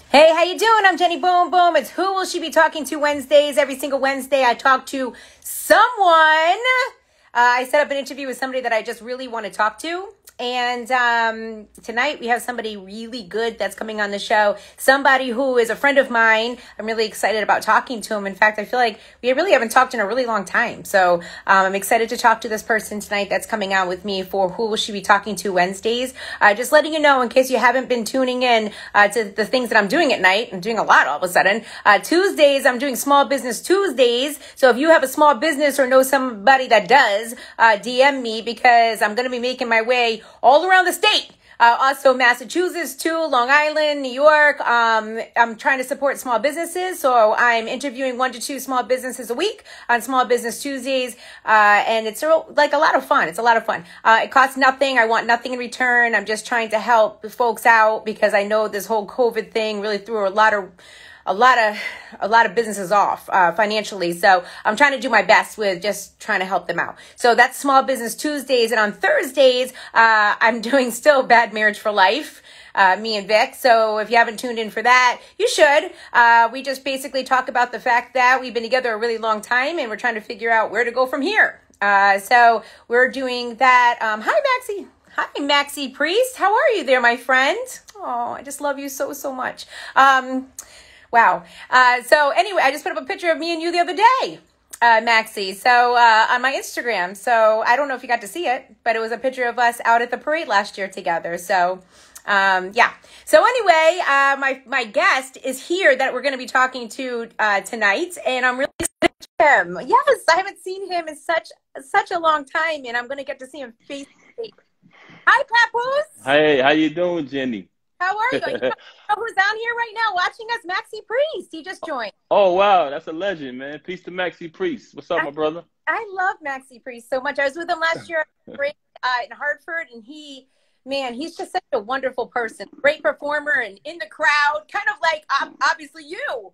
Hey, how you doing? I'm Jenny Boom Boom. It's Who Will She Be Talking to Wednesdays. Every single Wednesday, I talk to someone. I set up an interview with somebody that I just really want to talk to. And tonight we have somebody really good that's coming on the show. Somebody who is a friend of mine. I'm really excited about talking to him. In fact, I feel like we really haven't talked in a really long time. So I'm excited to talk to this person tonight that's coming on with me for Who Will She Be Talking to Wednesdays. Just letting you know, in case you haven't been tuning in to the things that I'm doing at night. I'm doing a lot all of a sudden. Tuesdays, I'm doing Small Business Tuesdays. So if you have a small business or know somebody that does, DM me, because I'm going to be making my way all around the state. Also Massachusetts too, Long Island, New York. I'm trying to support small businesses. So I'm interviewing 1 to 2 small businesses a week on Small Business Tuesdays. And it's like a lot of fun. It's a lot of fun. It costs nothing. I want nothing in return. I'm just trying to help folks out because I know this whole COVID thing really threw a lot of businesses off financially. So I'm trying to do my best with just trying to help them out. So that's Small Business Tuesdays. And on Thursdays, I'm doing still Bad Marriage for Life, me and Vic. So if you haven't tuned in for that, you should. We just basically talk about the fact that we've been together a really long time and we're trying to figure out where to go from here. So we're doing that. Hi, Maxie. Hi, Maxie Priest. How are you there, my friend? Oh, I just love you so, so much. Wow. So anyway, I just put up a picture of me and you the other day, Maxie. So on my Instagram. So I don't know if you got to see it, but it was a picture of us out at the parade last year together. So yeah. So anyway, my guest is here that we're going to be talking to tonight, and I'm really excited to him. Yes, I haven't seen him in such a long time, and I'm going to get to see him face to face. Hi, Papoose. Hey, how you doing, Jenny? How are you? You know who's down here right now watching us? Maxie Priest. He just joined. Oh, wow. That's a legend, man. Peace to Maxie Priest. What's up, my brother? I love Maxie Priest so much. I was with him last year in Hartford, and he's just such a wonderful person. Great performer and in the crowd, kind of like, obviously you.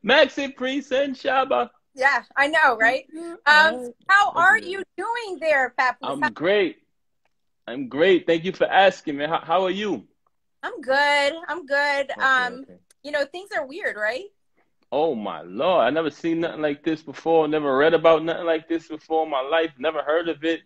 Maxie Priest and Shaba. Yeah, I know, right? How are you doing there, Papoose? I'm great. I'm great. Thank you for asking, man. How are you? I'm good. Okay. You know, things are weird, right? Oh, my Lord. I never seen nothing like this before. Never read about nothing like this before in my life. Never heard of it.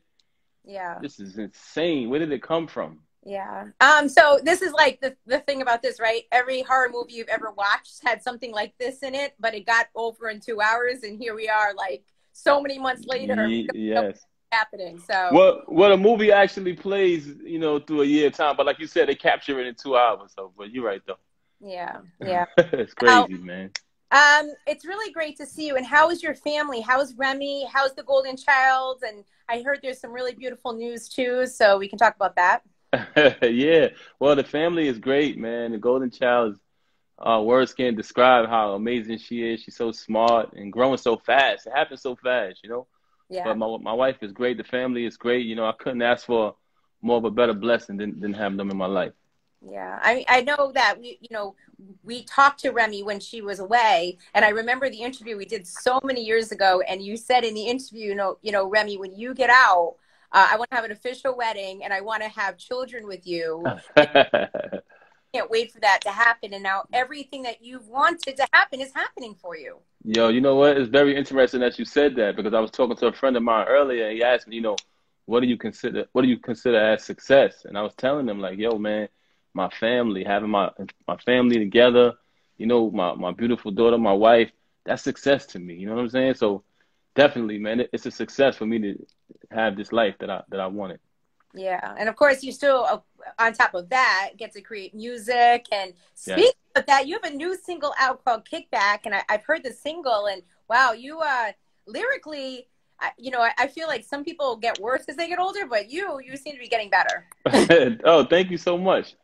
Yeah. This is insane. Where did it come from? Yeah. So this is like the thing about this, right? Every horror movie you've ever watched had something like this in it, but it got over in 2 hours, and here we are, like so many months later. Yes. Happening. So well, a movie actually plays, through a year of time, but like you said, they capture it in 2 hours. So, but you're right though. Yeah. It's crazy, man. It's really great to see you. And how is your family? How's Remy? How's the golden child? And I heard there's some really beautiful news too, so we can talk about that. Yeah. Well, the family is great, man. The golden child is, words can't describe how amazing she is. She's so smart and growing so fast. It happens so fast, Yeah. But my wife is great. The family is great. I couldn't ask for more of a better blessing than having them in my life. Yeah. I know that we talked to Remy when she was away, and I remember the interview we did so many years ago, and you said in the interview, Remy, when you get out, I want to have an official wedding and I want to have children with you. Can't wait for that to happen. And now everything that you've wanted to happen is happening for you. Yo, you know what? It's very interesting that you said that, because I was talking to a friend of mine earlier, and he asked me, what do you consider as success? And I was telling him, like, yo, man, my family, having my family together, my beautiful daughter, my wife, that's success to me. You know what I'm saying? So definitely, man, it's a success for me to have this life that I wanted. Yeah. And of course, you still, on top of that, get to create music. And speaking of that, you have a new single out called Kickback. And I've heard the single, and wow, you lyrically, I feel like some people get worse as they get older, but you seem to be getting better. Oh, thank you so much.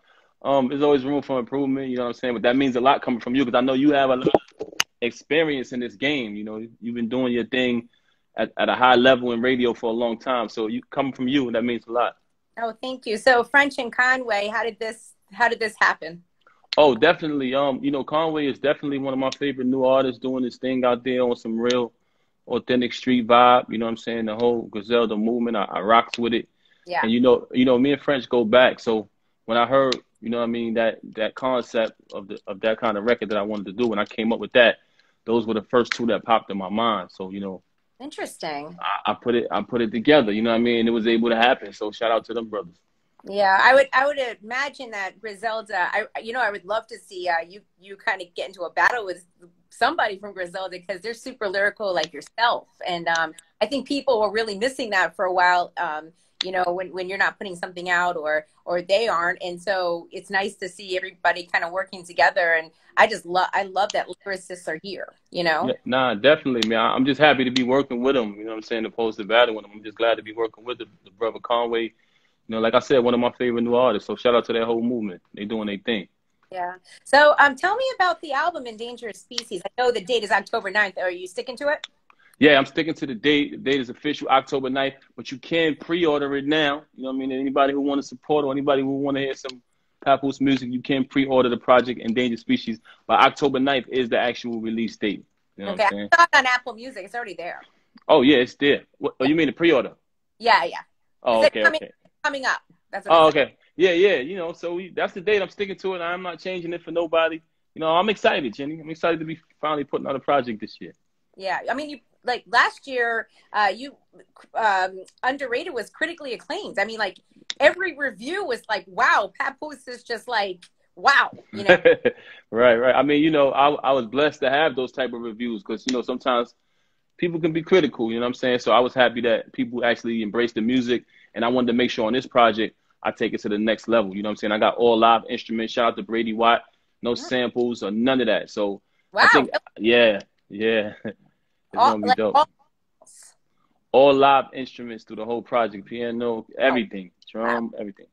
There's always room for improvement, you know what I'm saying? But that means a lot coming from you, because I know you have a lot of experience in this game. You've been doing your thing at a high level in radio for a long time. So you coming from you, that means a lot. Oh, thank you. So French and Conway, how did this happen? Oh, definitely. Conway is definitely one of my favorite new artists doing this thing out there on some real authentic street vibe. You know what I'm saying? The whole Griselda movement, I rocks with it. Yeah. And me and French go back. So when I heard you know what I mean, that concept of that kind of record that I wanted to do. When I came up with that, those were the first two that popped in my mind. So, you know, Interesting. I put it together, you know what I mean? It was able to happen. So shout out to them brothers. Yeah, I would imagine that Griselda. I would love to see you kind of get into a battle with somebody from Griselda because they're super lyrical like yourself, and I think people were really missing that for a while. When you're not putting something out or they aren't, and so it's nice to see everybody kind of working together. And I love that lyricists are here. You Yeah, know. nah, definitely, man. I'm just happy to be working with them. You know what I'm saying? Opposed to battling them. I'm just glad to be working with the brother Conway. You know, like I said, one of my favorite new artists. So shout out to that whole movement. They doing their thing. Yeah. So tell me about the album Endangered Species. I know the date is October 9th. Are you sticking to it? Yeah, I'm sticking to the date. The date is official, October 9th, but you can pre-order it now. You know what I mean? Anybody who want to support or anybody who want to hear some Papoose music, you can pre-order the project Endangered Species. But October 9th is the actual release date. You know what Okay. I'm saying? I saw it on Apple Music. It's already there. Oh, yeah, it's there. Oh, you mean the pre-order? Yeah, yeah. It Oh, said okay, okay. coming up. That's what it Oh, said. okay. Yeah, yeah. You know, so that's the date. I'm sticking to it. I'm not changing it for nobody. You know, I'm excited, Jenny. I'm excited to be finally putting out a project this year. Yeah. I mean, you like last year, you Underrated was critically acclaimed. I mean, like every review was like, wow, Papoose is just like, wow, you know. Right, right. I mean, you know, I was blessed to have those type of reviews because, you know, sometimes people can be critical, you know what I'm saying? So I was happy that people actually embraced the music, and I wanted to make sure on this project I take it to the next level. You know what I'm saying? I got all live instruments. Shout out to Brady Watt. No samples or none of that. So I Wow. think, yeah, yeah, it's All, gonna be like, dope. all, All live instruments through the whole project, piano, wow. everything, Wow. drum, everything.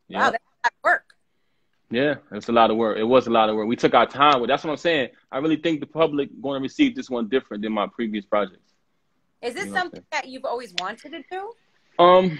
Wow, Yeah. that's a lot of work. Yeah, it's a lot of work. It was a lot of work. We took our time with. That's what I'm saying. I really think the public going to receive this one different than my previous projects. Is You this know what I'm something that you've always wanted to do? saying?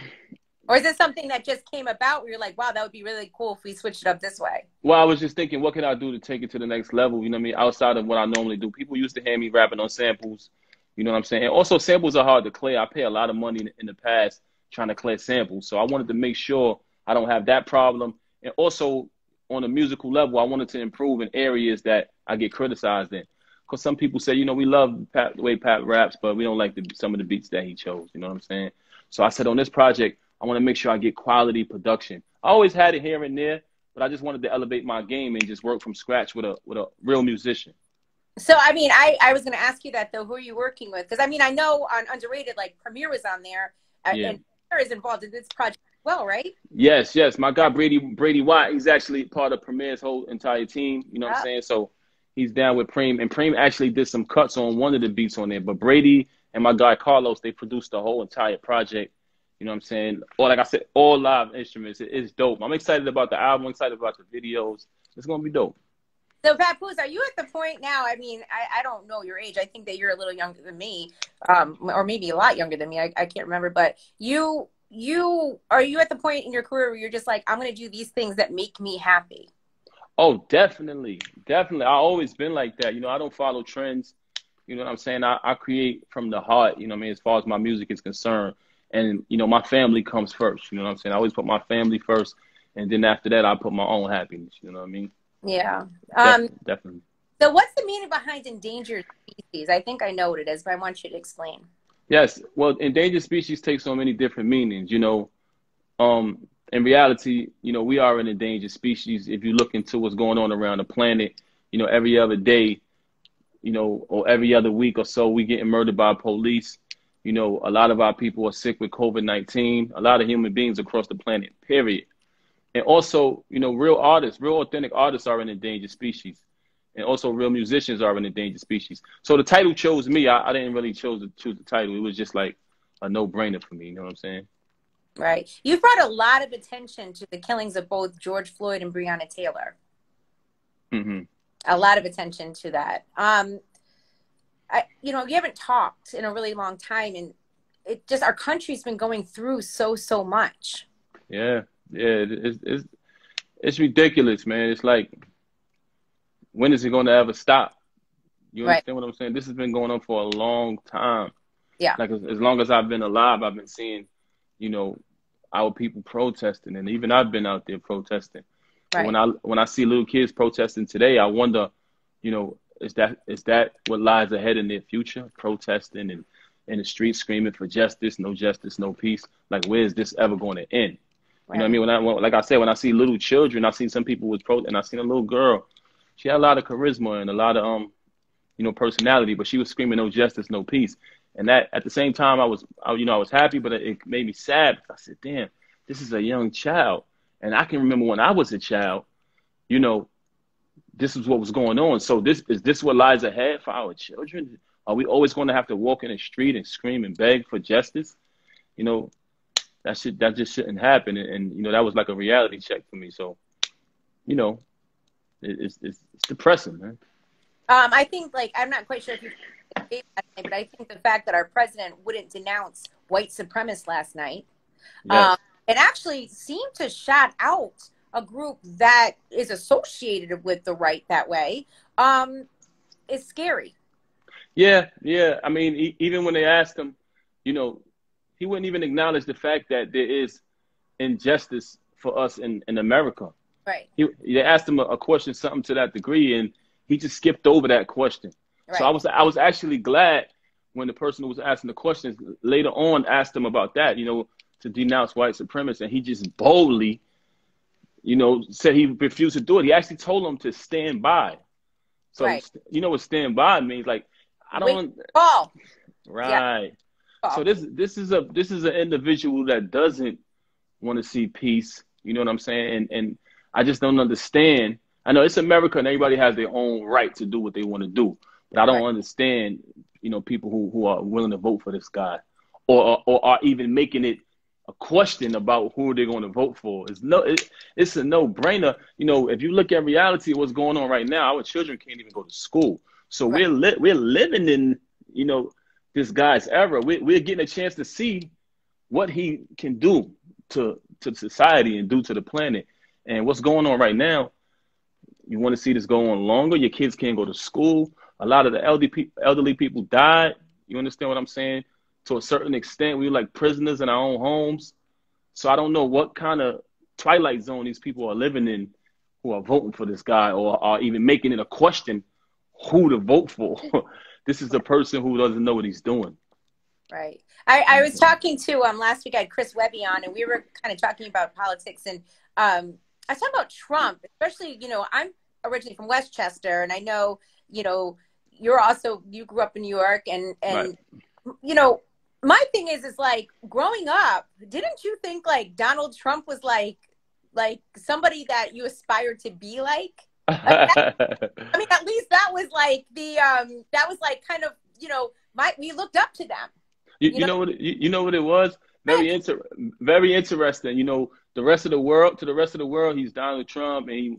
Or is this something that just came about where you're like, wow, that would be really cool if we switched it up this way? Well, I was just thinking, what can I do to take it to the next level? You know what I mean? Outside of what I normally do. People used to hear me rapping on samples. You know what I'm saying? And also, samples are hard to clear. I pay a lot of money in the past trying to clear samples. So I wanted to make sure I don't have that problem. And also, on a musical level, I wanted to improve in areas that I get criticized in. Because some people say, you know, we love Pat, the way Pat raps, but we don't like some of the beats that he chose. You know what I'm saying? So I said, on this project, I want to make sure I get quality production. I always had it here and there, but I just wanted to elevate my game and just work from scratch with a real musician. So, I mean, I was going to ask you that, though. Who are you working with? Because, I mean, I know on Underrated, like, Premier was on there, Yeah. and Premier is involved in this project as well, right? Yes, yes. My guy Brady Watt, he's actually part of Premier's whole entire team. You know what I'm Oh, saying? So he's down with Preem, and Preem actually did some cuts on one of the beats on there. But Brady and my guy Carlos, they produced the whole entire project. You know what I'm saying? Or like I said, all live instruments. It's dope. I'm excited about the album. I'm excited about the videos. It's gonna be dope. so, Papoose, are you at the point now? I mean, I don't know your age. I think that you're a little younger than me, or maybe a lot younger than me. I can't remember. But are you at the point in your career where you're just like, I'm going to do these things that make me happy? Oh, definitely. Definitely. I always been like that. You know, I don't follow trends. You know what I'm saying? I create from the heart, you know what I mean, as far as my music is concerned. And, you know, my family comes first. You know what I'm saying? I always put my family first. And then after that, I put my own happiness. You know what I mean? Yeah. Definitely. So what's the meaning behind endangered species? I think I know what it is, but I want you to explain. Yes. Well, endangered species take so many different meanings. You know, in reality, you know, we are an endangered species. If you look into what's going on around the planet, you know, every other day, you know, or every other week or so, we getting murdered by police. You know, a lot of our people are sick with COVID-19. A lot of human beings across the planet, period. And also, you know, real artists, real authentic artists are an endangered species. And also real musicians are an endangered species. So the title chose me. I didn't really choose the title. It was just like a no-brainer for me. You know what I'm saying? Right. You've brought a lot of attention to the killings of both George Floyd and Breonna Taylor. Mm-hmm. A lot of attention to that. You haven't talked in a really long time, and our country's been going through so much. Yeah, yeah. It's ridiculous, man. It's like, when is it going to ever stop? You understand what I'm saying? This has been going on for a long time. Yeah. Like as long as I've been alive, I've been seeing, you know, our people protesting, and even I've been out there protesting. But Right. when I see little kids protesting today, I wonder, is that what lies ahead in their future? Protesting and in the streets screaming for justice, no peace. Like, where is this ever going to end? You know what I Right. mean? Like I said, when I see little children, I see some people with and I seen a little girl. She had a lot of charisma and a lot of personality, but she was screaming no justice, no peace. And that at the same time, I was happy, but it made me sad. I said, damn, this is a young child. And I can remember when I was a child, you know, this is what was going on. So this what lies ahead for our children? Are we always going to have to walk in the street and scream and beg for justice? You know, that just shouldn't happen. And that was like a reality check for me. So, you know, it's depressing, man. I think, like, I'm not quite sure if you, but I think the fact that our president wouldn't denounce white supremacists last night, Yes. and actually seemed to shout out a group that is associated with the right that way, is scary. Yeah, yeah. I mean, even when they asked him, he wouldn't even acknowledge the fact that there is injustice for us in America. Right. They asked him a question, something to that degree, and he just skipped over that question. Right. So I was actually glad when the person who was asking the questions later on asked him about that, to denounce white supremacy, and he just boldly, said he refused to do it. He actually told them to stand by. So right. You know what stand by means? Like, I don't. Call. Right. Yeah. So this is an individual that doesn't want to see peace. You know what I'm saying? And I just don't understand. I know it's America and everybody has their own right to do what they want to do, but I don't understand, people who are willing to vote for this guy, or are even making it a question about who they're going to vote for. It's a no-brainer. If you look at reality of what's going on right now, our children can't even go to school. So we're living in, this guy's era. We're getting a chance to see what he can do to society and do to the planet. And what's going on right now, you want to see this go on longer. Your kids can't go to school. A lot of the elderly people died. You understand what I'm saying? To a certain extent, we were like prisoners in our own homes. So I don't know what kind of twilight zone these people are living in who are voting for this guy, or are even making it a question who to vote for. This is a person who doesn't know what he's doing. Right. I was talking to, last week I had Chris Webby on, and we were kind of talking about politics, and I was talking about Trump, especially, I'm originally from Westchester, and I know, you grew up in New York, and right. My thing is like, growing up, didn't you think like Donald Trump was like somebody that you aspired to be like? I mean, at least that was like that was like kind of, we looked up to them. You know what it was? Very interesting. The rest of the world, he's Donald Trump, and he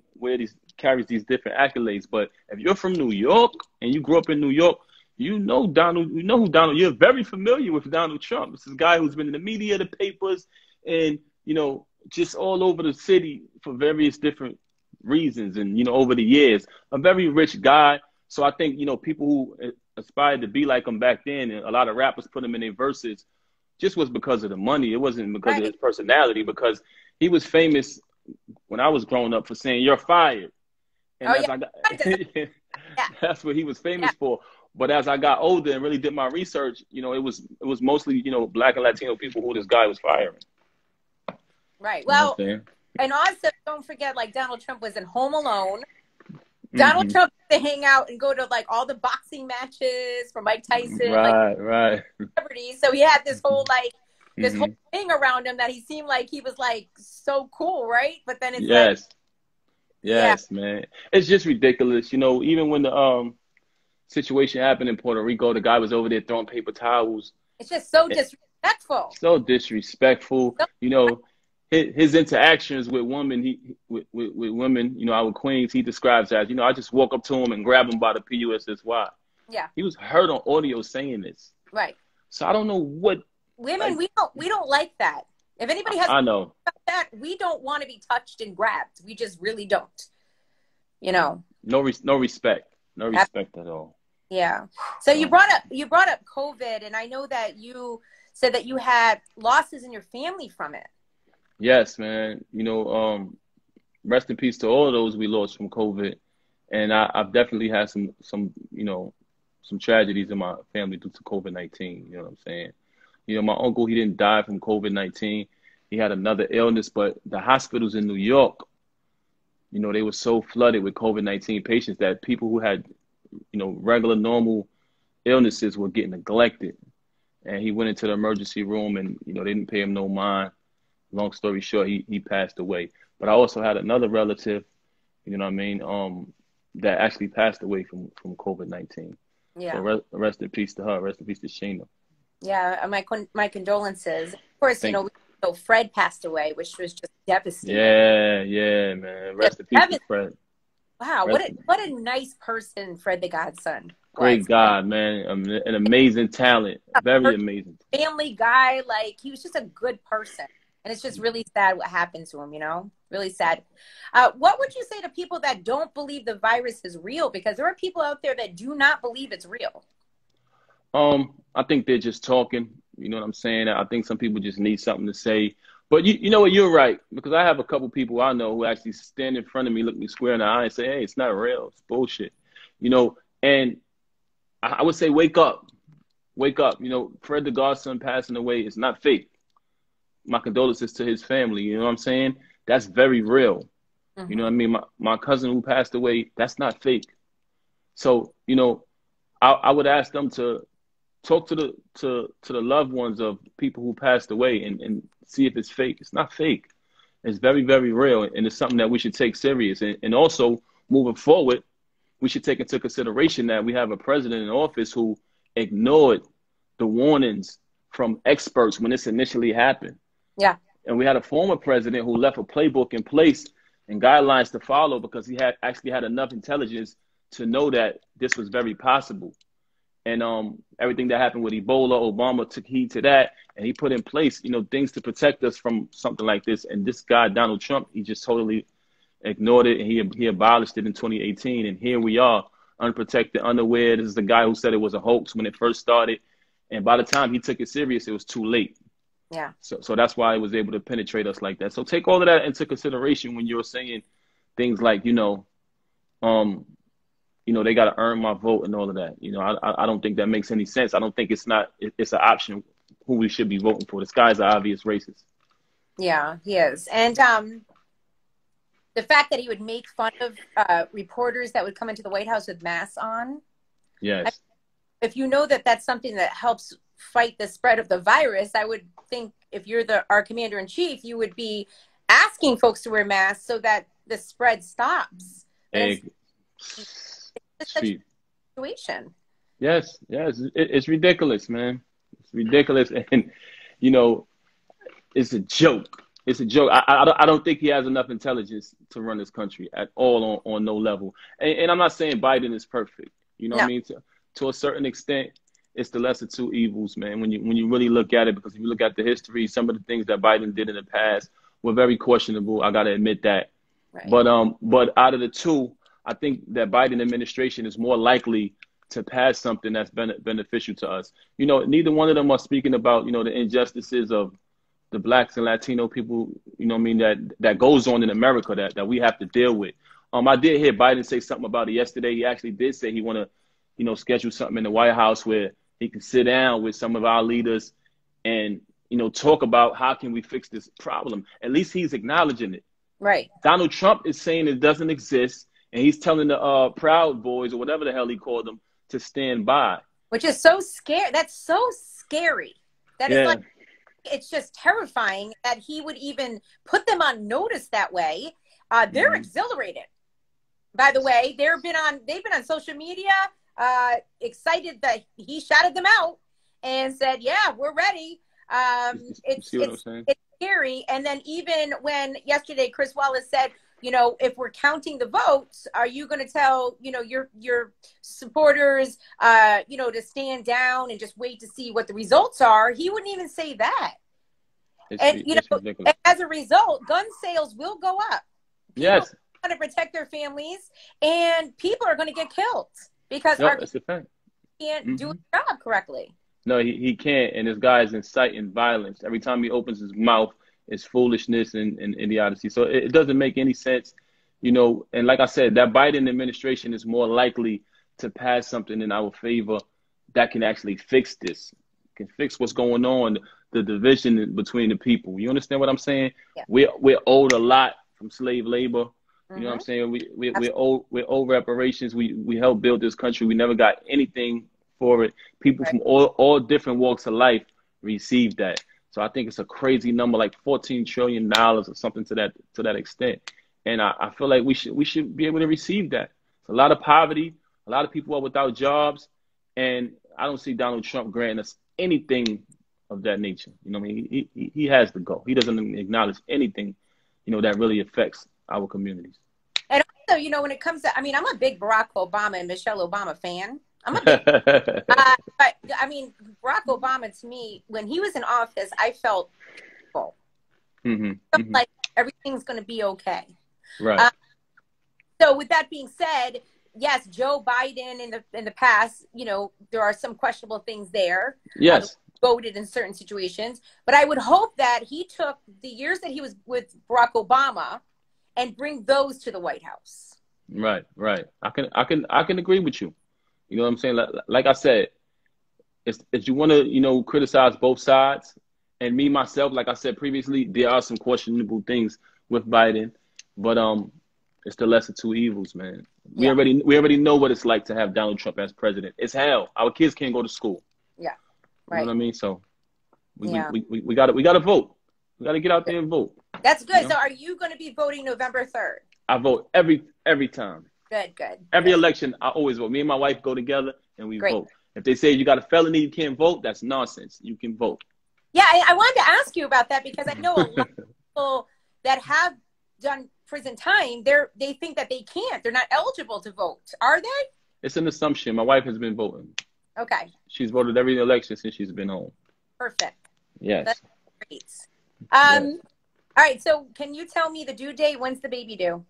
carries these different accolades. But if you're from New York and you grew up in New York, you know who Donald. You're very familiar with Donald Trump. This is a guy who's been in the media, the papers, and just all over the city for various different reasons. And over the years, a very rich guy. So I think people who aspired to be like him back then, and a lot of rappers put him in their verses, just was because of the money. It wasn't because of his personality, because he was famous when I was growing up for saying "you're fired," and that's what he was famous for. But as I got older and really did my research, it was mostly Black and Latino people who this guy was firing. Right. Well, and also don't forget, like, Donald Trump was in Home Alone. Donald Trump used to hang out and go to like all the boxing matches for Mike Tyson, right. Celebrities. So he had this whole whole thing around him that he seemed like he was like so cool, right? But then it's yes, man, it's just ridiculous. Even when the situation happened in Puerto Rico, the guy was over there throwing paper towels. It's just so disrespectful. So disrespectful. His interactions with women, with women, our queens, he describes as, I just walk up to him and grab him by the PUSSY. Yeah. He was heard on audio saying this. Right. So I don't know what women, we don't like that. If anybody has that, we don't want to be touched and grabbed. We just really don't. No respect. No respect at all. Yeah. So you brought up COVID, and I know that you said that you had losses in your family from it. Yes, man. rest in peace to all of those we lost from COVID. And I've definitely had some you know some tragedies in my family due to COVID-19. You know what I'm saying? You know, my uncle, he didn't die from COVID-19. He had another illness, but the hospitals in New York, you know, they were so flooded with COVID-19 patients that people who had, you know, regular normal illnesses were getting neglected. And he went into the emergency room and, you know, they didn't pay him no mind. Long story short, he passed away. But I also had another relative, you know what I mean, that actually passed away from COVID-19. Yeah. So rest in peace to her. Rest in peace to Sheena. Yeah. My condolences. Of course, you Thank know, you. Fred passed away, which was just devastating. Yeah, man. Just Rest in peace to Fred. wow. Rest What a nice person Fred the Godson was. Great God, man. An amazing talent. Very amazing. Family guy. Like, he was just a good person. And it's just really sad what happened to him, you know, really sad. What would you say to people that don't believe the virus is real? Because there are people out there that do not believe it's real. I think they're just talking. You know what I'm saying? I think some people just need something to say. But you know what? You're right. Because I have a couple people I know who actually stand in front of me, look me square in the eye and say, hey, it's not real. It's bullshit. You know, and I would say, wake up. Wake up. You know, Fred the Godson passing away is not fake. My condolences to his family. You know what I'm saying? That's very real. You know what I mean? My cousin who passed away, that's not fake. So, you know, I would ask them to talk to the loved ones of people who passed away and see if it's fake. It's not fake. It's very, very real. And it's something that we should take serious. And also, moving forward, we should take into consideration that we have a president in office who ignored the warnings from experts when this initially happened. Yeah. And we had a former president who left a playbook in place and guidelines to follow because he had actually had enough intelligence to know that this was very possible. And everything that happened with Ebola, Obama took heed to that, and he put in place, you know, things to protect us from something like this. And this guy, Donald Trump, he just totally ignored it, and he abolished it in 2018. And here we are, unprotected, unaware. This is the guy who said it was a hoax when it first started. And by the time he took it serious, it was too late. Yeah. So that's why he was able to penetrate us like that. So take all of that into consideration when you're saying things like, you know, they got to earn my vote and all of that. You know, I don't think that makes any sense. I don't think it's an option who we should be voting for. This guy's an obvious racist. Yeah, he is. And the fact that he would make fun of reporters that would come into the White House with masks on. Yes. If you know that that's something that helps fight the spread of the virus, I would think if you're our commander in chief, you would be asking folks to wear masks so that the spread stops. It's such a situation. Yes. It's ridiculous, man. It's ridiculous. And, you know, it's a joke. It's a joke. I don't think he has enough intelligence to run this country at all on no level. And I'm not saying Biden is perfect. You know what I mean? To a certain extent, it's the lesser two evils, man. When you really look at it, because if you look at the history, some of the things that Biden did in the past were very questionable. I got to admit that. Right. But out of the two, I think that Biden administration is more likely to pass something that's beneficial to us. You know, neither one of them are speaking about, you know, the injustices of the blacks and Latino people, you know what I mean, that goes on in America that we have to deal with. I did hear Biden say something about it yesterday. He actually did say he want to, you know, schedule something in the White House where he can sit down with some of our leaders and, you know, talk about how can we fix this problem. At least he's acknowledging it. Right. Donald Trump is saying it doesn't exist, and he's telling the Proud Boys or whatever the hell he called them to stand by. Which is so scary. That's so scary. That is like, it's just terrifying that he would even put them on notice that way. They're exhilarated. By the way, they've been on social media, excited that he shouted them out and said, "Yeah, we're ready." It's scary. And then even when yesterday Chris Wallace said, you know, if we're counting the votes, are you going to tell, you know, your supporters, you know, to stand down and just wait to see what the results are? He wouldn't even say that. As a result, gun sales will go up. People are going to protect their families, and people are going to get killed because our can't do his job correctly. No, he can't. And this guy is inciting violence. Every time he opens his mouth, is foolishness and idiocy. So it doesn't make any sense, you know. And like I said, that Biden administration is more likely to pass something in our favor that can actually fix this, can fix what's going on, the division between the people. You understand what I'm saying? Yeah. We're owed a lot from slave labor. You know what I'm Mm-hmm. saying? We're old reparations. We helped build this country. We never got anything for it. People Right. from all different walks of life received that. So I think it's a crazy number, like $14 trillion or something to that extent. And I feel like we should be able to receive that. It's a lot of poverty. A lot of people are without jobs, and I don't see Donald Trump granting us anything of that nature. You know what I mean? He has to go. He doesn't acknowledge anything, you know, that really affects our communities. And also, you know, when it comes to, I mean, I'm a big Barack Obama and Michelle Obama fan. I'm a big, but I mean, Barack Obama, to me, when he was in office, I felt full. Like everything's going to be okay. Right. So with that being said, yes, Joe Biden in the past, you know, there are some questionable things there. Yes. Voted in certain situations, but I would hope that he took the years that he was with Barack Obama and bring those to the White House. Right. I can agree with you. You know what I'm saying? Like I said, if you want to, you know, criticize both sides, and me myself, like I said previously, there are some questionable things with Biden, but it's the lesser two evils, man. We already know what it's like to have Donald Trump as president. It's hell. Our kids can't go to school. Yeah. Right. You know what I mean? So we gotta vote. We gotta get out there and vote. That's good. You know? So are you going to be voting November 3rd? I vote every time. Good. Every election, I always vote. Me and my wife go together and we Great. vote. If they say you got a felony, you can't vote, that's nonsense. You can vote. Yeah, I wanted to ask you about that because I know a lot of people that have done prison time, they think that they can't. They're not eligible to vote. Are they? It's an assumption. My wife has been voting. Okay. She's voted every election since she's been home. Perfect. Yes. That's great. Yes. All right. So can you tell me the due date? When's the baby due?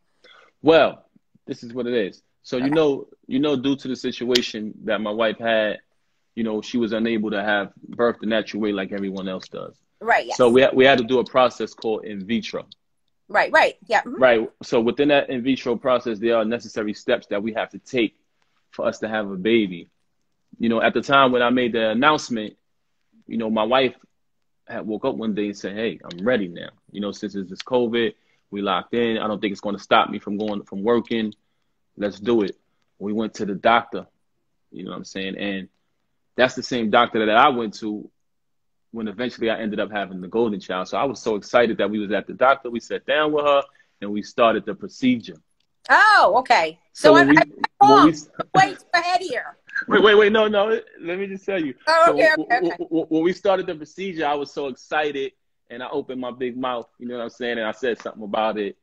Well, this is what it is. So, Okay. you know, due to the situation that my wife had, you know, she was unable to have birth the natural way like everyone else does. Right. Yes. So we had to do a process called in vitro. Right. Yeah. Mm-hmm. Right. So within that in vitro process, there are necessary steps that we have to take for us to have a baby. You know, at the time when I made the announcement, you know, my wife had woke up one day and said, "Hey, I'm ready now. You know, since it's this COVID, we locked in. I don't think it's going to stop me from working. Let's do it." We went to the doctor, you know what I'm saying? And that's the same doctor that I went to when eventually I ended up having the golden child. So I was so excited that we was at the doctor. We sat down with her and we started the procedure. Oh, okay. So I'm wrong. Wait ahead here. Wait, no. Let me just tell you. Oh, okay, okay. When we started the procedure, I was so excited and I opened my big mouth, you know what I'm saying? And I said something about it.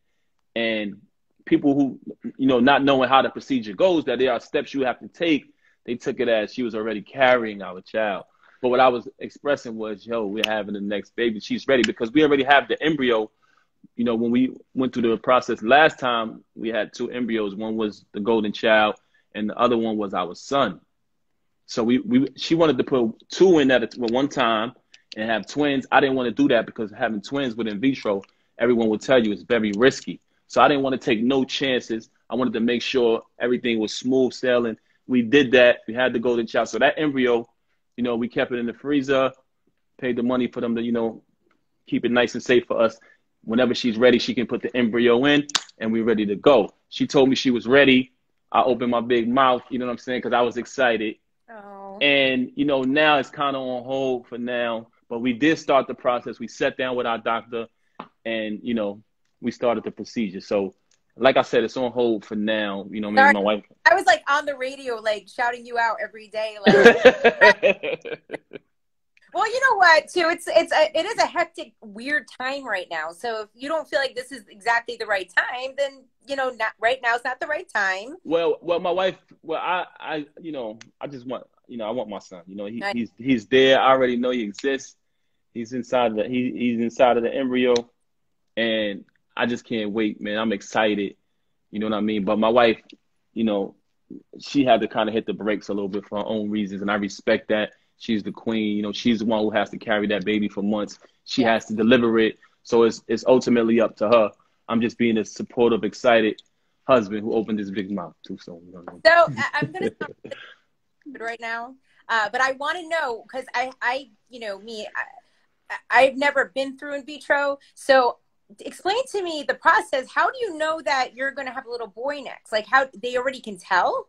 And people who, you know, not knowing how the procedure goes, that there are steps you have to take, they took it as she was already carrying our child. But what I was expressing was, yo, we're having the next baby. She's ready because we already have the embryo. You know, when we went through the process last time, we had 2 embryos. One was the golden child and the other one was our son. So she wanted to put 2 in at one time and have twins. I didn't want to do that because having twins with in vitro, everyone will tell you it's very risky. So I didn't want to take no chances. I wanted to make sure everything was smooth sailing. We did that. We had the golden child. So that embryo, you know, we kept it in the freezer, paid the money for them to, you know, keep it nice and safe for us. Whenever she's ready, she can put the embryo in and we're ready to go. She told me she was ready. I opened my big mouth, you know what I'm saying? Because I was excited. Oh. And, you know, now it's kind of on hold for now. But we did start the process. We sat down with our doctor and, you know, we started the procedure. So, like I said, it's on hold for now. You know, me and my wife. I was like on the radio, like shouting you out every day. Like, well, you know what? Too, it is a hectic, weird time right now. So if you don't feel like this is exactly the right time, then you know, not right now is not the right time. Well, my wife. Well, I you know, I just want, you know, I want my son. You know, he's there. I already know he exists. He's inside he's inside of the embryo, and I just can't wait, man. I'm excited. You know what I mean? But my wife, you know, she had to kind of hit the brakes a little bit for her own reasons, and I respect that. She's the queen. You know, she's the one who has to carry that baby for months. She has to deliver it. So it's ultimately up to her. I'm just being a supportive, excited husband who opened his big mouth too soon. You know what So I'm going to stop right now. But I want to know, because you know, I've never been through in vitro. So explain to me the process. How do you know that you're going to have a little boy next? Like, how they already can tell?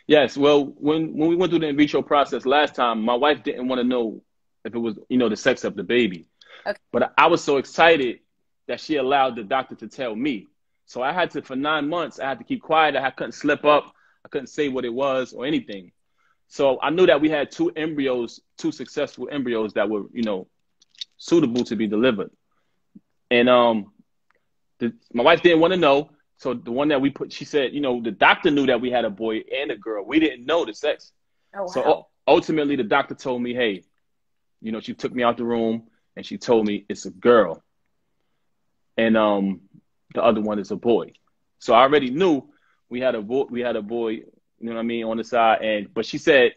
Yes. Well, when we went through the in vitro process last time, my wife didn't want to know if it was, the sex of the baby. Okay. But I was so excited that she allowed the doctor to tell me. So I had to, for 9 months, I had to keep quiet. I couldn't slip up. I couldn't say what it was or anything. So I knew that we had two successful embryos that were, suitable to be delivered. And my wife didn't want to know. So the one that we put, she said, the doctor knew that we had a boy and a girl. We didn't know the sex. Oh, wow. So ultimately, the doctor told me, hey, she took me out the room and she told me it's a girl. And the other one is a boy. So I already knew we had a boy, on the side. But she said,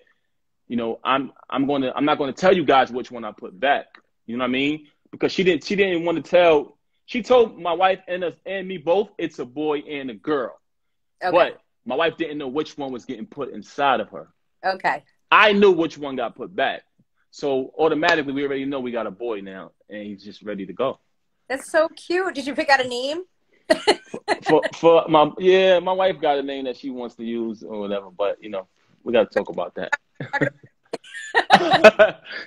I'm not gonna tell you guys which one I put back. You know what I mean? Because she didn't want to tell. She told my wife and us and me both it's a boy and a girl. Okay. But my wife didn't know which one was getting put inside of her. Okay. I knew which one got put back. So automatically we already know we got a boy now and he's just ready to go. That's so cute. Did you pick out a name? for my wife got a name that she wants to use or whatever, but we got to talk about that.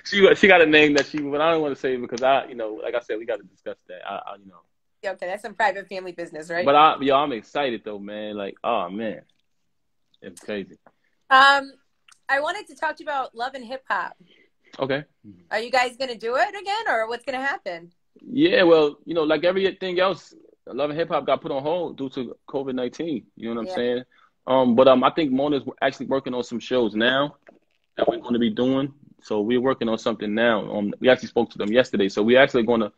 she got a name that but I don't want to say because like I said, we got to discuss that. Okay, that's some private family business, right? But I'm excited though, man. Like, oh man, it's crazy. I wanted to talk to you about Love and Hip Hop. Okay. Are you guys gonna do it again, or what's gonna happen? Yeah, well, like everything else, Love and Hip Hop got put on hold due to COVID-19. You know what I'm saying? But I think Mona's actually working on some shows now that we're going to be doing. So we're working on something now. We actually spoke to them yesterday. So we're actually going to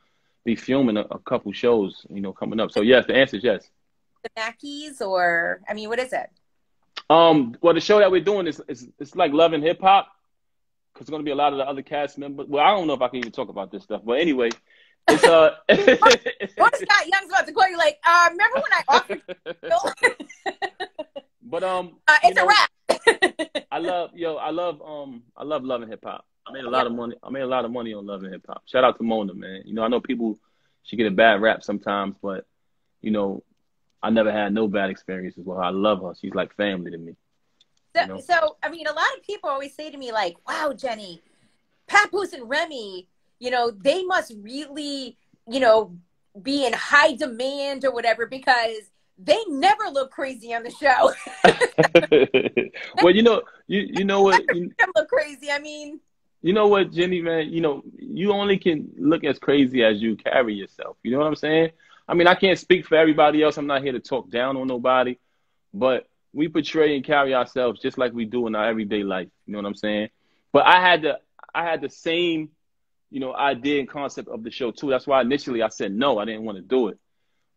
be filming a couple shows, coming up. So yes, the answer is yes. The Mackies, or I mean, what is it? Well, the show that we're doing is it's like Love and Hip Hop because it's going to be a lot of the other cast members. Well, I don't know if I can even talk about this stuff, but anyway. It's What Scott Young's about to call you like, remember when I offered you? But it's a wrap. I love Love and Hip Hop. I made a lot of money. I made a lot of money on Love and Hip Hop. Shout out to Mona, man. I know people should get a bad rap sometimes, but I never had no bad experiences with her. I love her. She's like family to me. So I mean, a lot of people always say to me like, "Wow, Jenny, Papoose and Remy, they must really, be in high demand or whatever because they never look crazy on the show." Well, you know what? You look crazy. I mean, you know what, Jenny, man? You only can look as crazy as you carry yourself. You know what I'm saying? I mean, I can't speak for everybody else. I'm not here to talk down on nobody, but we portray and carry ourselves just like we do in our everyday life. You know what I'm saying? But I had the same idea and concept of the show too. That's why initially I said no, I didn't want to do it.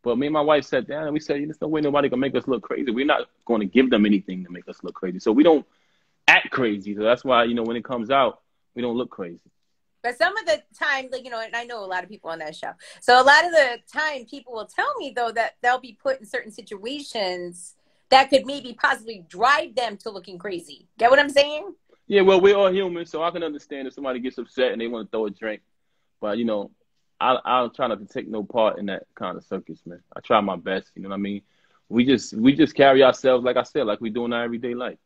But me and my wife sat down and we said, there's no way nobody can make us look crazy. We're not going to give them anything to make us look crazy. So we don't act crazy. So that's why, when it comes out, we don't look crazy. But some of the time, like, and I know a lot of people on that show. So a lot of the time people will tell me though that they'll be put in certain situations that could maybe possibly drive them to looking crazy. Get what I'm saying? Yeah, well, we're all human, so I can understand if somebody gets upset and they want to throw a drink. But, I'll try not to take no part in that kind of circus, man. I try my best, you know what I mean? We just carry ourselves, like I said, like we do in our everyday life.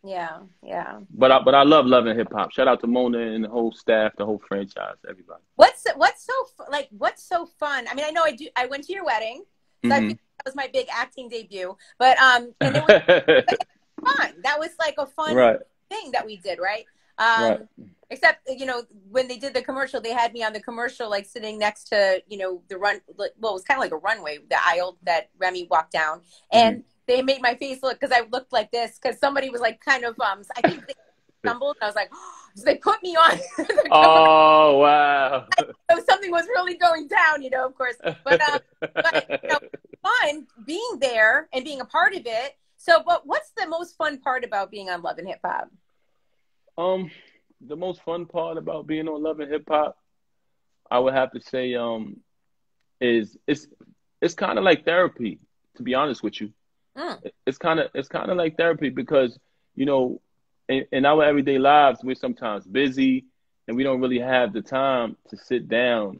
Yeah, yeah. But I love Love and Hip Hop. Shout out to Mona and the whole staff, the whole franchise, everybody. What's so fun? I mean, I know I went to your wedding, so I feel that was my big acting debut. But and it was fun. That was like a fun thing that we did, right? Except when they did the commercial, they had me on the commercial like sitting next to the run. Well, it was kind of like a runway, the aisle that Remy walked down, and they made my face look because I looked like this because somebody was like kind of I think they stumbled. And I was like, oh, so they put me on. Oh wow! So something was really going down, of course. But fun being there and being a part of it. So, but what's the most fun part about being on Love and Hip Hop? The most fun part about being on Love and Hip Hop, I would have to say, is it's kind of like therapy, to be honest with you. Mm, It's kind of like therapy because you know in our everyday lives we're sometimes busy and we don't really have the time to sit down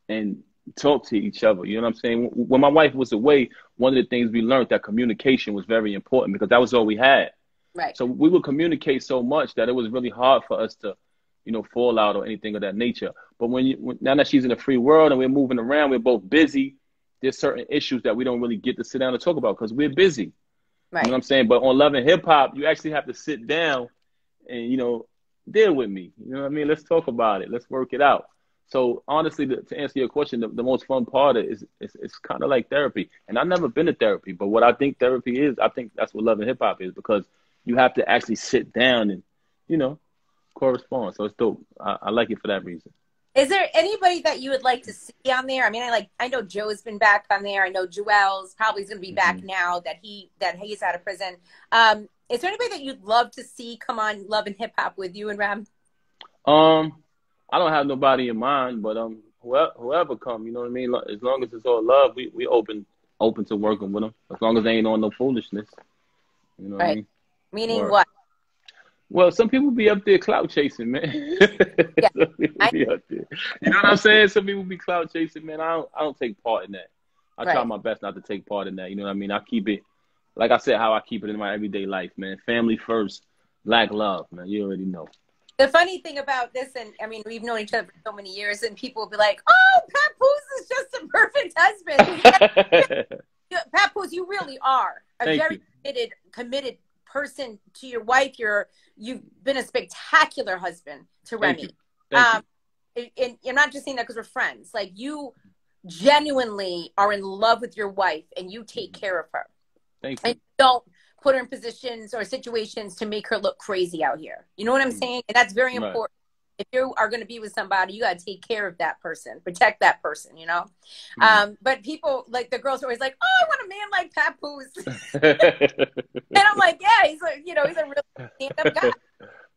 and talk to each other. You know what I'm saying? When my wife was away, one of the things we learned that communication was very important because that was all we had. right. So we would communicate so much that it was really hard for us to, fall out or anything of that nature. But now that she's in a free world and we're moving around, we're both busy. There's certain issues that we don't really get to sit down and talk about because we're busy. You know what Right. I'm saying? But on Love and Hip Hop, you actually have to sit down and, deal with me. You know what I mean? Let's talk about it. Let's work it out. So honestly, to answer your question, the most fun part is it's kind of like therapy. And I've never been to therapy, but what I think therapy is, I think that's what Love and Hip Hop is because you have to actually sit down and, you know, correspond. So it's dope. I like it for that reason. Is there anybody that you would like to see on there? I mean, I know Joe's been back on there. I know Joel's probably going to be back Hmm. now that he's out of prison. Is there anybody that you'd love to see come on Love and Hip Hop with you and Ram? Um, I don't have nobody in mind, but whoever come, you know what I mean. As long as it's all love, we open to working with them. As long as they ain't on no foolishness, you know what I Right. mean. Meaning Word. what? Well, some people be up there clout chasing, man. Yeah. Some people I be up there. You know what I'm saying? Some people be clout chasing, man. I don't take part in that. I try right. my best not to take part in that. You know what I mean? I keep it, like I said, how I keep it in my everyday life, man. Family first, black love, man. You already know. The funny thing about this, and I mean, we've known each other for so many years, and people will be like, "Oh, Papoose is just a perfect husband." Papoose, you really are a Thank very you. committed person to your wife. You've been a spectacular husband to Thank you. Remy. Thank Um, you. and you're not just saying that because we're friends. Like you genuinely are in love with your wife, and you take care of her, Thank and you. don't put her in positions or situations to make her look crazy out here. You know what I'm Mm. saying? And that's very Right. important. If you are going to be with somebody, you got to take care of that person, protect that person, you know? Mm. But people, like the girls are always like, oh, I want a man like Papoose. And I'm like, yeah, he's a real stand-up guy.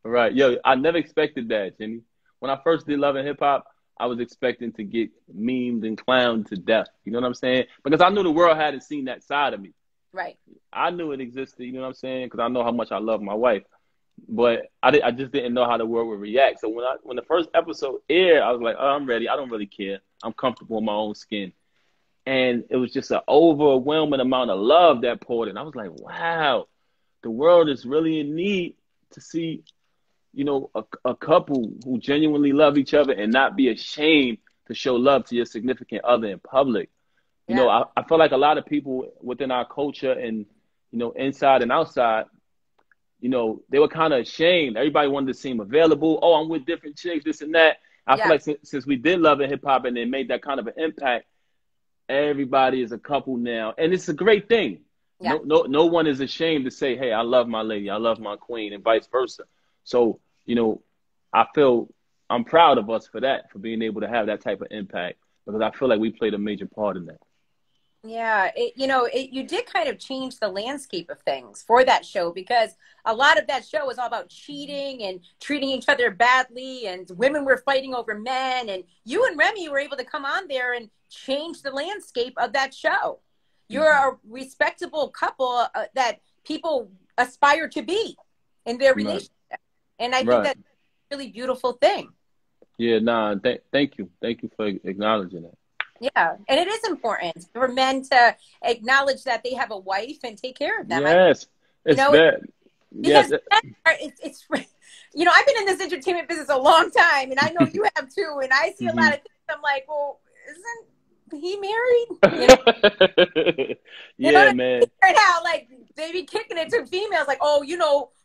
Right. Yo, I never expected that, Jimmy. When I first did Love and Hip Hop, I was expecting to get memed and clowned to death. You know what I'm saying? Because I knew the world hadn't seen that side of me. Right. I knew it existed, you know what I'm saying? Because I know how much I love my wife. But I just didn't know how the world would react. So when the first episode aired, I was like, oh, I'm ready. I don't really care. I'm comfortable in my own skin. And it was just an overwhelming amount of love that poured in. I was like, wow, the world is really in need to see, a couple who genuinely love each other and not be ashamed to show love to your significant other in public. Yeah. I feel like a lot of people within our culture and, inside and outside, they were kind of ashamed. Everybody wanted to seem available. Oh, I'm with different chicks, this and that. I feel Yeah. like since we did Love and Hip Hop and it made that kind of an impact, everybody is a couple now, and it's a great thing. Yeah. No one is ashamed to say, "Hey, I love my lady, I love my queen," and vice versa. So, I feel I'm proud of us for that, for being able to have that type of impact because I feel like we played a major part in that. Yeah, you did kind of change the landscape of things for that show because a lot of that show was all about cheating and treating each other badly, and women were fighting over men. And you and Remy were able to come on there and change the landscape of that show. You're Hmm. a respectable couple that people aspire to be in their Right, relationship, and I think right. that's a really beautiful thing. Yeah, nah. Thank you for acknowledging that. Yeah, and it is important for men to acknowledge that they have a wife and take care of them. Yes, You it's know, bad. Yes, because it's I've been in this entertainment business a long time, and I know you have too. And I see a lot mhm. of things. I'm like, well, isn't he married? You know what Yeah, I mean? man. Right now, like they be kicking it to females, like, oh,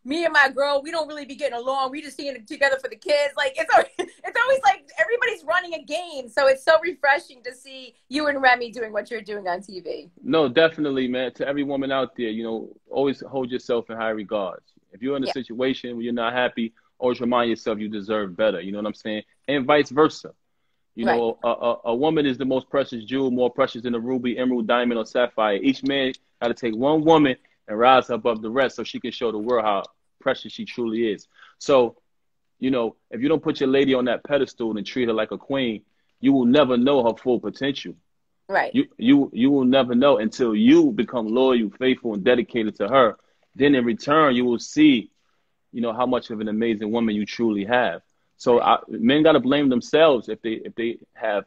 me and my girl, we don't really be getting along. We just seeing it together for the kids. Like it's always like everybody's running a game. So it's so refreshing to see you and Remy doing what you're doing on TV. No, definitely, man. To every woman out there, always hold yourself in high regards. If you're in a Yeah, situation where you're not happy, always remind yourself you deserve better. You know what I'm saying? And vice versa. right. A woman is the most precious jewel, more precious than a ruby, emerald, diamond, or sapphire. Each man got to take one woman and rise above the rest so she can show the world how precious she truly is. So, if you don't put your lady on that pedestal and treat her like a queen, you will never know her full potential. Right. You will never know until you become loyal, faithful, and dedicated to her. Then in return, you will see, how much of an amazing woman you truly have. So Right. men got to blame themselves if they have,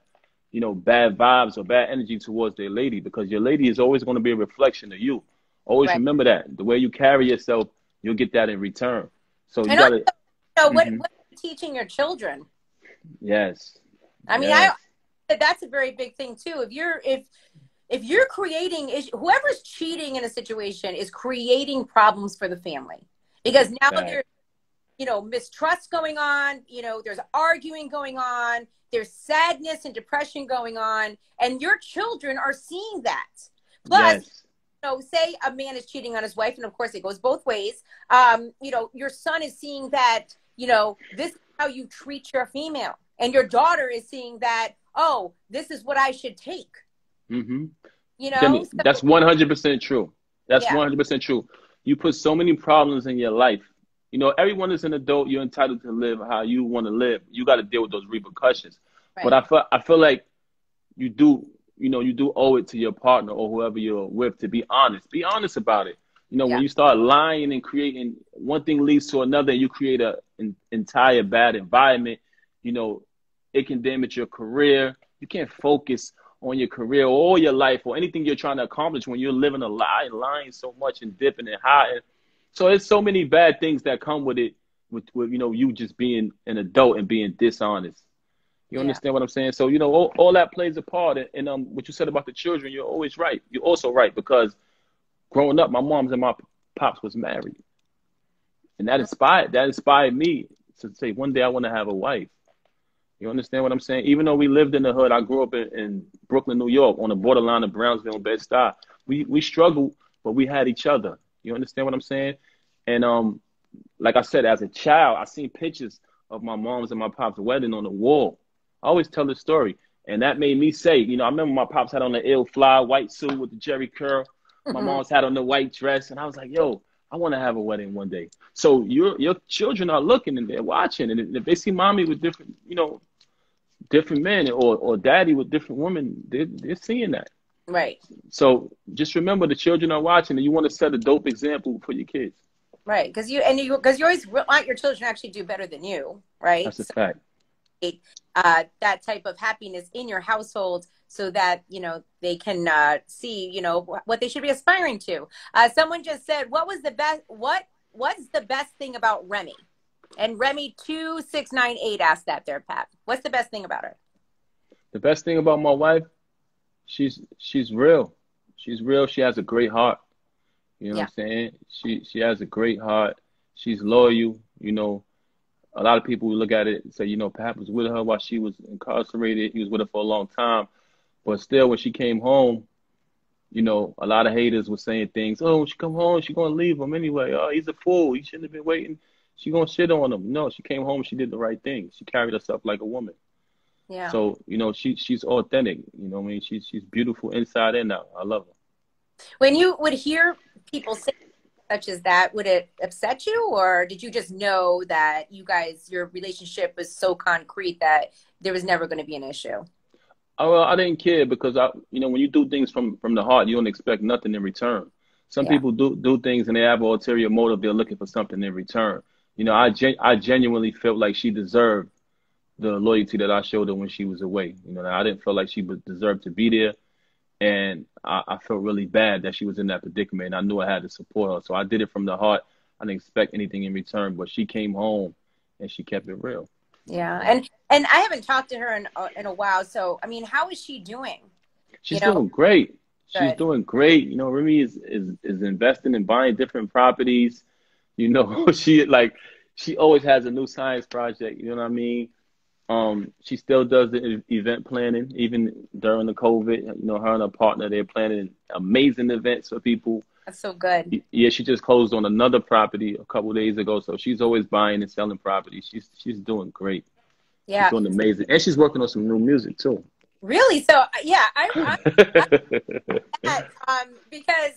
bad vibes or bad energy towards their lady, because your lady is always going to be a reflection of you. Always Right. remember that the way you carry yourself, you'll get that in return. So you And got also, to, what are you teaching your children? yes, I mean, yes, that's a very big thing too. If you're creating whoever's cheating in a situation is creating problems for the family, because now fact, there's mistrust going on, there's arguing going on, there's sadness and depression going on, and your children are seeing that. Plus, yes. say a man is cheating on his wife, and of course it goes both ways. Your son is seeing that, this is how you treat your female. And your daughter is seeing that, oh, this is what I should take. Mm-hmm. So, Demi, that's 100% true. That's yeah, 100% true. You put so many problems in your life. Everyone is an adult. You're entitled to live how you want to live. You got to deal with those repercussions. But right. I feel like you do, you do owe it to your partner or whoever you're with to be honest. Be honest about it. When Yeah, you start lying and creating, one thing leads to another, and you create an entire bad environment, you know, it can damage your career. You can't focus on your career or your life or anything you're trying to accomplish when you're living a lie and lying so much and dipping and hiding. So it's so many bad things that come with it, with you just being an adult and being dishonest. You yeah, understand what I'm saying? So, all that plays a part. And what you said about the children, you're always right. You're also right, because growing up, my moms and my pops was married. And that inspired me to say one day I want to have a wife. You understand what I'm saying? Even though we lived in the hood, I grew up in Brooklyn, New York, on the borderline of Brownsville and Bed-Stuy. We struggled, but we had each other. You understand what I'm saying? And like I said, as a child, I seen pictures of my mom's and my pop's wedding on the wall. I always tell this story, and that made me say, I remember my pops had on the ill fly white suit with the Jerry curl. My mom's had on the white dress, and I was like, yo, I want to have a wedding one day. So your children are looking and they're watching, and if they see mommy with different men, or daddy with different women, they're seeing that. right, So just remember, the children are watching, and you want to set a dope example for your kids. right. Because you always want your children to actually do better than you, right? That's a fact. That type of happiness in your household, so that they can see what they should be aspiring to. Someone just said, what's the best thing about Remy? And Remy 2698 asked that there, Pat. What's the best thing about her? The best thing about my wife, she's real. She's real. She has a great heart. You know what Yeah, I'm saying? She has a great heart. She's loyal. A lot of people look at it and say, Pap was with her while she was incarcerated. He was with her for a long time. But still, when she came home, a lot of haters were saying things. Oh, when she come home, she going to leave him anyway. Oh, he's a fool. He shouldn't have been waiting. She going to shit on him. No, she came home. She did the right thing. She carried herself like a woman. yeah. So, she's authentic. What I mean? She's beautiful inside and out. I love her. When you would hear people say such as that, would it upset you, or did you just know that your relationship was so concrete that there was never going to be an issue? Well, I didn't care, because when you do things from the heart, you don't expect nothing in return. Some Yeah, people do things and they have an ulterior motive. They're looking for something in return. I genuinely felt like she deserved the loyalty that I showed her when she was away. I didn't feel like she deserved to be there, and I felt really bad that she was in that predicament. And I knew I had to support her, so I did it from the heart. I didn't expect anything in return, but she came home and she kept it real. yeah. And I haven't talked to her in a while. So, I mean, how is she doing? You She's know, doing great. She's good. doing great. Remy is investing and buying different properties. She always has a new science project. You know what I mean? She still does the event planning, even during the COVID. Her and her partner, they're planning amazing events for people. That's so good. Yeah, she just closed on another property a couple of days ago. So she's always buying and selling properties. She's doing great. She's Yeah. doing amazing, and she's working on some new music too. Really? So, yeah, I that, because,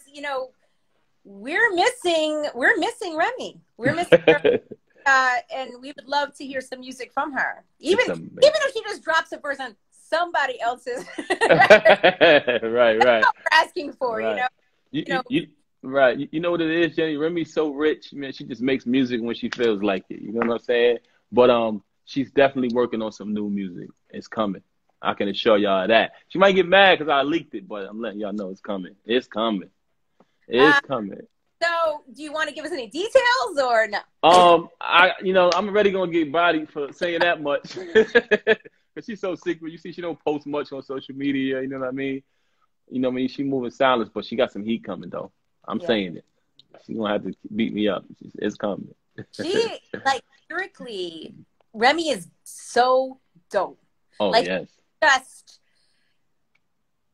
we're missing Remy. We're missing her. And we would love to hear some music from her. Even It's amazing. if she just drops a verse on somebody else's record. Right, That's right, what we're asking for, you right. know. You, You know, right. You know what it is, Jenny? Remy's so rich, man. She just makes music when she feels like it. You know what I'm saying? But she's definitely working on some new music. It's coming. I can assure y'all of that. She might get mad because I leaked it, but I'm letting y'all know it's coming. It's coming. It's uh, coming. so do you want to give us any details or no? I'm already gonna get bodied for saying that much. Cause she's so secret. You see, she don't post much on social media. You know what I mean? You know what I mean? She moving silence, but she got some heat coming though. I'm Yeah. saying it. She's gonna have to beat me up. It's coming. She, like, lyrically, Remy is so dope. Oh Like, yes. just,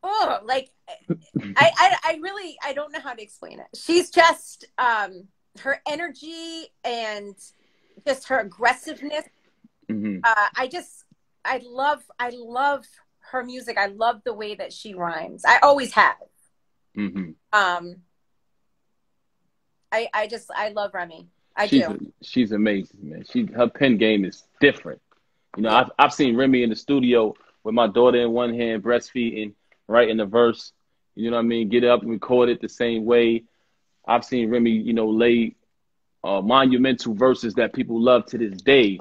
oh, like, I really, I don't know how to explain it. She's just, her energy and just her aggressiveness. Hmm. I love her music. I love the way that she rhymes. I always have. Hmm. I love Remy. I do. She's amazing, man. Her pen game is different. You know, Yeah. I've seen Remy in the studio with my daughter in one hand, breastfeeding, writing the verse. You know what I mean? Get up and record it the same way. I've seen Remy, lay monumental verses that people love to this day.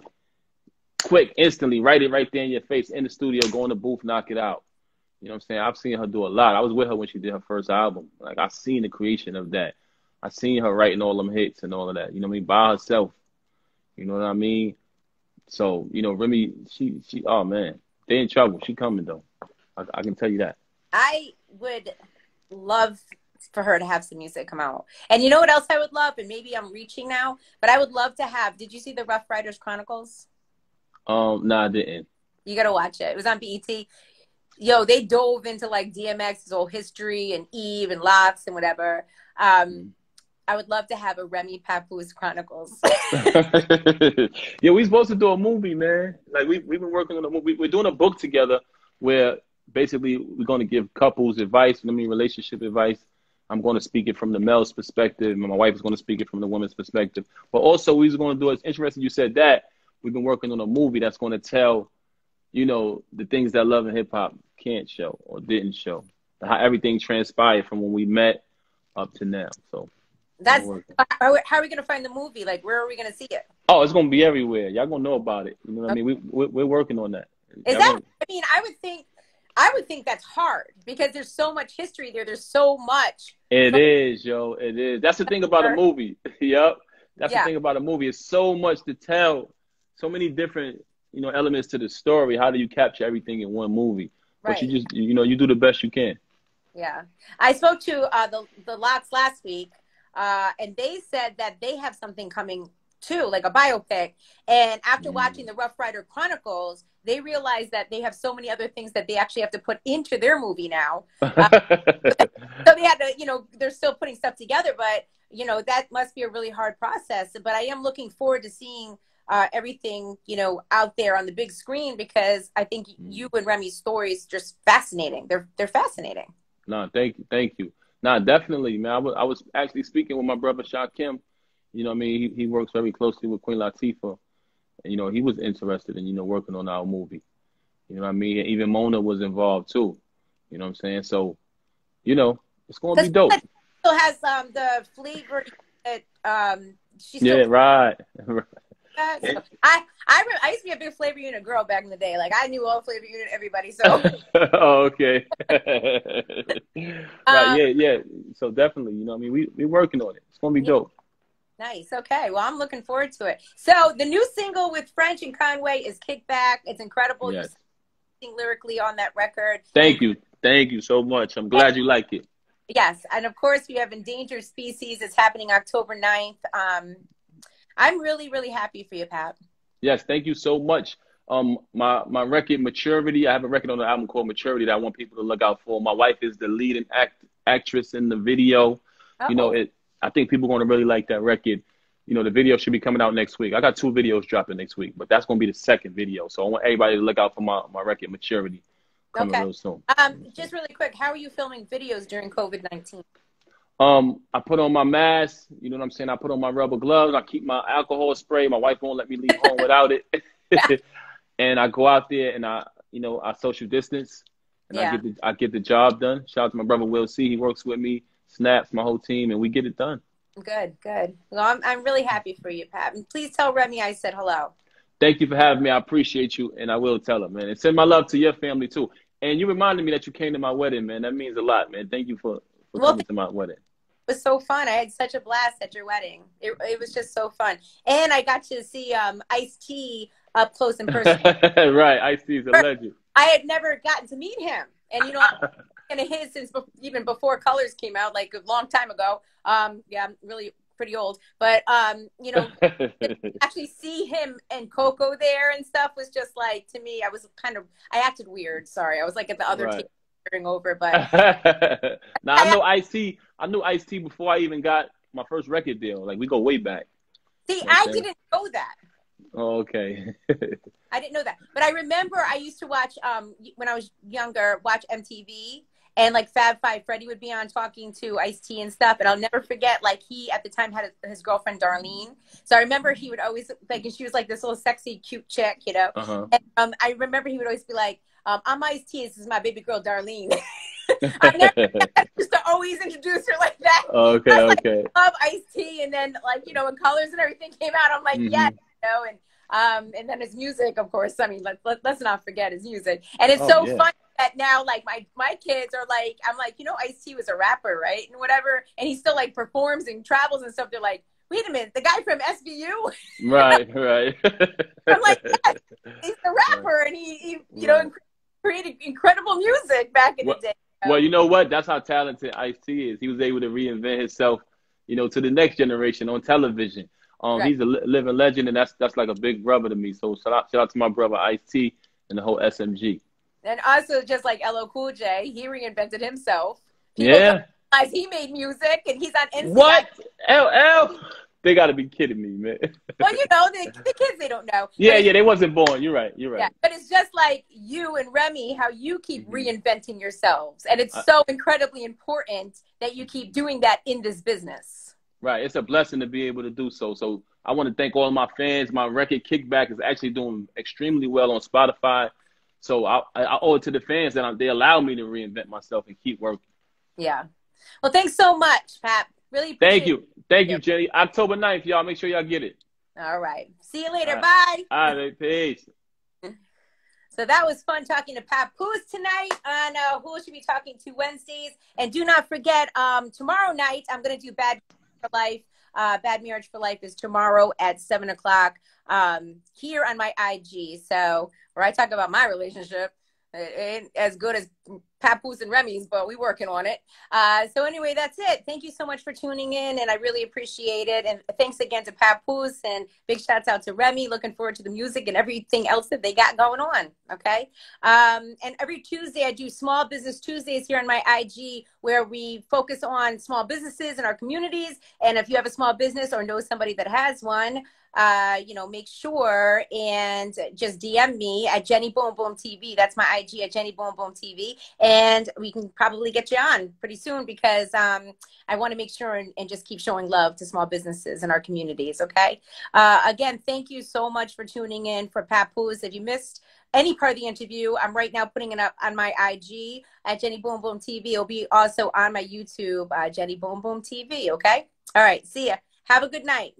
Quick, instantly, write it right there in your face in the studio, go in the booth, knock it out. You know what I'm saying? I've seen her do a lot. I was with her when she did her first album. Like, I've seen the creation of that. I've seen her writing all them hits and all of that. You know what I mean? By herself. You know what I mean? So, Remy, oh man, they in trouble. She coming though. I can tell you that. I would love for her to have some music come out. And you know what else I would love? And maybe I'm reaching now, but I would love to have, did you see the Rough Riders Chronicles? No, I didn't. You got to watch it. It was on BET. Yo, they dove into like DMX's whole history and Eve and Locks and whatever. I would love to have a Remy Papoose Chronicles. Yeah, we supposed to do a movie, man. Like we've been working on a movie. We're doing a book together where basically we're going to give couples advice. Relationship advice. I'm going to speak it from the male's perspective, and my wife is going to speak it from the woman's perspective. But also, we're going to do. It's interesting you said that. We've been working on a movie that's going to tell, the things that Love and Hip Hop can't show or didn't show, how everything transpired from when we met up to now. So. That's how are we going to find the movie? Like, where are we going to see it? Oh, it's going to be everywhere. Y'all going to know about it. You know what I mean? We're working on that. Is that? I mean, I would think that's hard because there's so much history there. There's so much. It is, yo. It is. That's the thing about a movie. Yep. That's the thing about a movie. It's so much to tell. So many different, elements to the story. How do you capture everything in one movie? But right. you just, you do the best you can. Yeah. I spoke to the Locks last week, and they said that they have something coming too, like a biopic. And after watching the Rough Rider Chronicles, they realized that they have so many other things that they actually have to put into their movie now. So they had to, they're still putting stuff together, but, that must be a really hard process. But I am looking forward to seeing everything, out there on the big screen, because I think you and Remy's stories just fascinating. They're fascinating. No, thank you. No, definitely, man. I was actually speaking with my brother Shakim. You know what I mean? He works very closely with Queen Latifah. And, he was interested in, working on our movie. You know what I mean? And even Mona was involved too. You know what I'm saying? So, it's going to be dope. Still has the flavor that she's still. Yeah, right. So I used to be a big Flavor Unit girl back in the day. Like, I knew all Flavor Unit everybody. So. Oh, okay. Right. Yeah. So definitely, I mean, we're working on it. It's gonna be dope. Nice. Okay. Well, I'm looking forward to it. So the new single with French and Conway is Kickback. It's incredible. Yes. You sing lyrically on that record. Thank you so much. I'm glad you like it. Yes. And of course, we have Endangered Species. It's happening October 9th. I'm really, really happy for you, Pat. Yes. Thank you so much. My record, Maturity. I have a record on the album called Maturity that I want people to look out for. My wife is the leading actress in the video. Oh. I think people are going to really like that record. The video should be coming out next week. I got 2 videos dropping next week, but that's going to be the second video. So I want everybody to look out for my record, Maturity, coming real soon. Just really quick, how are you filming videos during COVID-19? I put on my mask. You know what I'm saying? I put on my rubber gloves. I keep my alcohol spray. My wife won't let me leave home without it. And I go out there and I I social distance, and Yeah. I get the job done. Shout out to my brother Will C. He works with me, Snaps, my whole team, and we get it done. Good, good. Well, I'm really happy for you, Pat. And please tell Remy I said hello. Thank you for having me. I appreciate you, and I will tell her, man. And send my love to your family too. And you reminded me that you came to my wedding, man. That means a lot, man. Thank you for Well, coming to my wedding. it was so fun. I had such a blast at your wedding. It was just so fun. And I got to see Ice-T up close in person. Right. Ice-T is a legend. I had never gotten to meet him. And, I'm kind of his since even before Colors came out, like a long time ago. Yeah, I'm really pretty old. But, actually see him and Coco there and stuff was just like, to me, I acted weird. Sorry. I was like at the other table over, but now I know Ice-T. I knew Ice-T before I even got my first record deal. Like we go way back. See, I didn't know that. Oh, okay. I didn't know that, but I remember I used to watch when I was younger, watch MTV, and like Fab Five Freddy would be on talking to Ice-T and stuff, and I'll never forget. Like he at the time had his girlfriend Darlene, so I remember he would always like, and she was like this little sexy, cute chick, Uh-huh. And I remember he would always be like, "I'm Ice-T. This is my baby girl Darlene." I never used to always introduce her like that. Okay, okay. I love Ice-T, and then like when Colors and everything came out, I'm like, yes, and then his music, of course. I mean, let's not forget his music, and it's so funny that now like my kids are like, I'm like, Ice-T was a rapper, right, and whatever, and he still like performs and travels and stuff. They're like, wait a minute, the guy from SVU, right. I'm like, yes, he's the rapper, and he created incredible music back in the day. Well, you know what? That's how talented Ice-T is. He was able to reinvent himself, to the next generation on television. He's a living legend, and that's like a big brother to me. So shout out to my brother Ice-T and the whole SMG. And also, just like LL Cool J, he reinvented himself. People realize he made music, and he's on NCIS. What? LL? They got to be kidding me, man. Well, the kids, they don't know. Yeah, they wasn't born. You're right. Yeah, but it's just like you and Remy, how you keep reinventing yourselves. And it's so incredibly important that you keep doing that in this business. Right. It's a blessing to be able to do so. So I want to thank all of my fans. My record Kickback is actually doing extremely well on Spotify. So I owe it to the fans that they allow me to reinvent myself and keep working. Yeah. Well, thanks so much, Pat. Really appreciate it. Thank you, Jenny. October 9th, y'all. Make sure y'all get it. All right. See you later. All right. Bye. All right. Peace. So that was fun talking to Papoose tonight on Who Will She Be Talking to Wednesdays. And do not forget, tomorrow night, I'm going to do Bad for Life. Bad Marriage for Life is tomorrow at 7 o'clock here on my IG. So where I talk about my relationship. It ain't as good as Papoose and Remy's, but we're working on it. So anyway, that's it. Thank you so much for tuning in, and I really appreciate it. And thanks again to Papoose, and big shouts out to Remy. Looking forward to the music and everything else that they got going on, okay? And every Tuesday, I do Small Business Tuesdays here on my IG, where we focus on small businesses in our communities. And if you have a small business or know somebody that has one, make sure and just DM me at Jenny Boom Boom TV. That's my IG at Jenny Boom Boom TV. And we can probably get you on pretty soon because I want to make sure and just keep showing love to small businesses in our communities, okay? Again, thank you so much for tuning in for Papoose. If you missed any part of the interview, I'm right now putting it up on my IG at Jenny Boom Boom TV. It'll be also on my YouTube, Jenny Boom Boom TV, okay? All right, see ya. Have a good night.